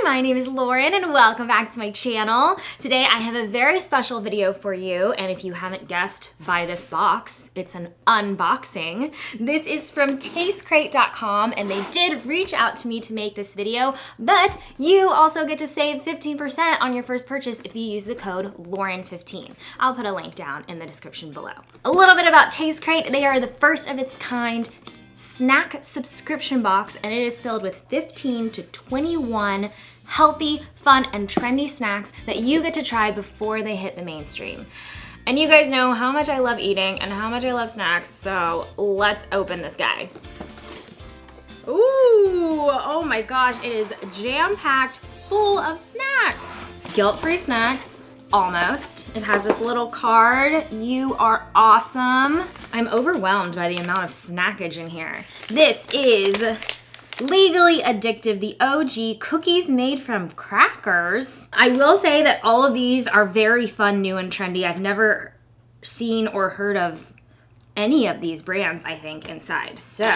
my name is Lauren and welcome back to my channel. Today I have a very special video for you, and if you haven't guessed by this box, it's an unboxing. This is from TasteCrate.com and they did reach out to me to make this video, but you also get to save 15% on your first purchase if you use the code Lauren15. I'll put a link down in the description below. A little bit about TasteCrate. They are the first of its kind snack subscription box, and it is filled with 15 to 21 healthy, fun, and trendy snacks that you get to try before they hit the mainstream. And you guys know how much I love eating and how much I love snacks, so let's open this guy. Ooh, oh my gosh, it is jam-packed full of snacks. Guilt-free snacks. Almost. It has this little card. You are awesome. I'm overwhelmed by the amount of snackage in here. This is Legally Addictive, the OG cookies made from crackers. I will say that all of these are very fun, new, and trendy. I've never seen or heard of any of these brands, I think, inside. So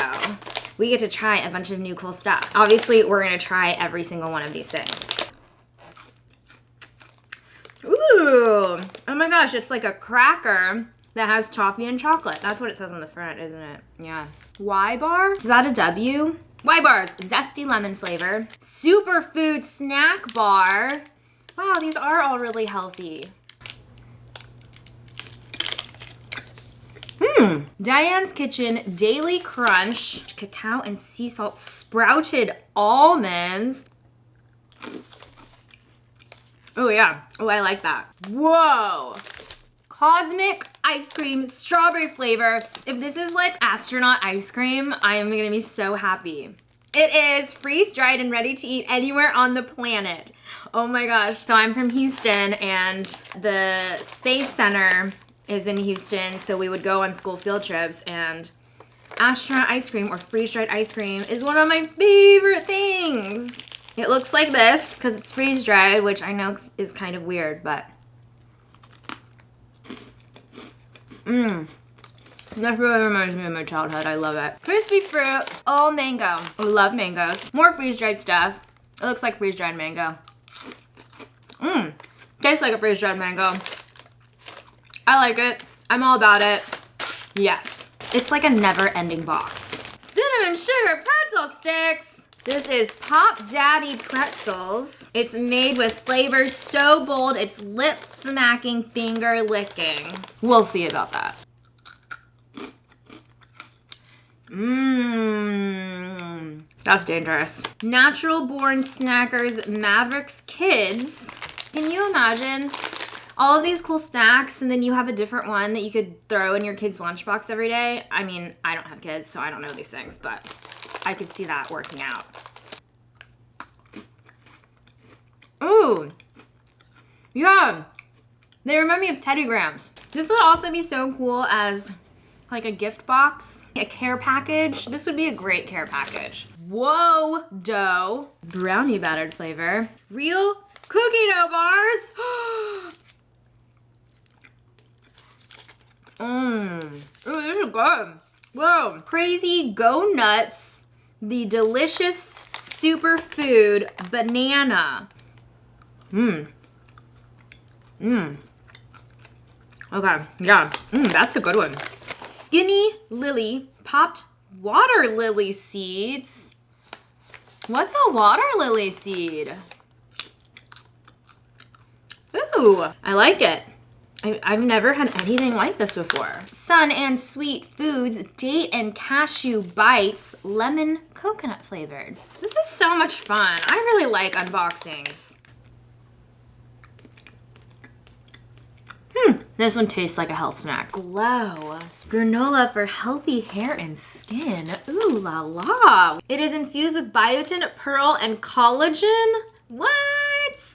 we get to try a bunch of new cool stuff. Obviously, we're gonna try every single one of these things. Ooh, oh my gosh, it's like a cracker that has toffee and chocolate. That's what it says on the front, isn't it? Yeah. Y-bar? Is that a W? Y-bars, zesty lemon flavor. Superfood snack bar. Wow, these are all really healthy. Diane's Kitchen Daily Crunch, cacao and sea salt sprouted almonds. Oh yeah, oh I like that. Whoa! Cosmic ice cream, strawberry flavor. If this is like astronaut ice cream, I am gonna be so happy. It is freeze-dried and ready to eat anywhere on the planet. Oh my gosh. So I'm from Houston and the Space Center is in Houston, so we would go on school field trips, and astronaut ice cream or freeze-dried ice cream is one of my favorite things. It looks like this because it's freeze-dried, which I know is kind of weird, but that really reminds me of my childhood. I love it. Crispy fruit, all mango. I love mangoes. More freeze-dried stuff. It looks like freeze-dried mango. Tastes like a freeze-dried mango. I like it. I'm all about it. Yes. It's like a never-ending box. Cinnamon sugar pretzel sticks. This is Pop Daddy Pretzels. It's made with flavors so bold, it's lip-smacking, finger-licking. We'll see about that. That's dangerous. Natural Born Snackers Mavericks Kids. Can you imagine all of these cool snacks and then you have a different one that you could throw in your kid's lunchbox every day? I mean, I don't have kids, so I don't know these things, but I could see that working out. Ooh, yeah, they remind me of Teddy Grahams. This would also be so cool as like a gift box, a care package. This would be a great care package. Whoa, dough, brownie battered flavor, real cookie dough bars. Ooh, this is good. Whoa, Crazy Go Nuts, the delicious superfood banana. Okay, yeah, that's a good one. Skinny Lily popped water lily seeds. What's a water lily seed? Ooh, I like it. I've never had anything like this before. Sun and Sweet Foods Date and Cashew Bites, lemon coconut flavored. This is so much fun. I really like unboxings. This one tastes like a health snack. Glow. Granola for healthy hair and skin. Ooh la la. It is infused with biotin, pearl, and collagen. What?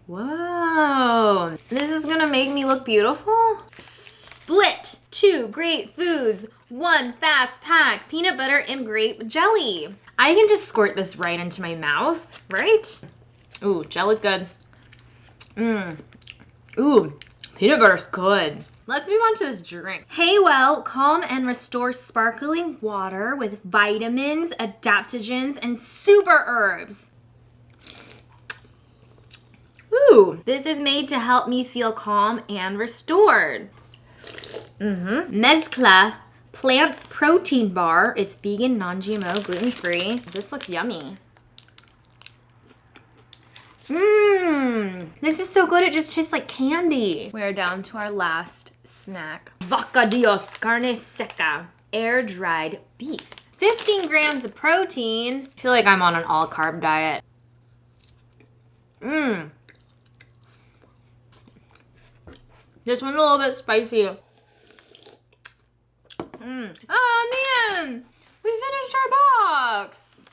Whoa. This is gonna make me look beautiful? Split. 2 great foods. 1 fast pack. Peanut butter and grape jelly. I can just squirt this right into my mouth, right? Ooh, jelly's good. Ooh, peanut butter's good. Let's move on to this drink. Well, calm and restore sparkling water with vitamins, adaptogens, and super herbs. Ooh, this is made to help me feel calm and restored. Mezcla plant protein bar. It's vegan, non-GMO, gluten-free. This looks yummy. This is so good, it just tastes like candy. We're down to our last snack. Vaca Dios carne seca, air-dried beef. 15 grams of protein. I feel like I'm on an all-carb diet. This one's a little bit spicy. Oh man, we finished our box.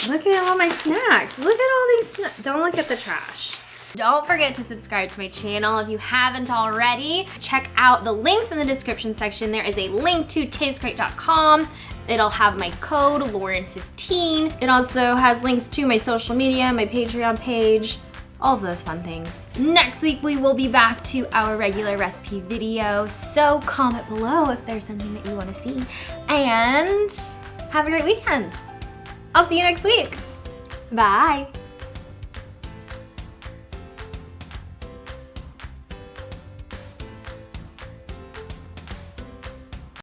Look at all my snacks. Look at all these snacks. Don't look at the trash. Don't forget to subscribe to my channel if you haven't already. Check out the links in the description section. There is a link to TasteCrate.com. It'll have my code, Lauren15. It also has links to my social media, my Patreon page, all of those fun things. Next week, we will be back to our regular recipe video, so comment below if there's something that you want to see. And have a great weekend. I'll see you next week. Bye.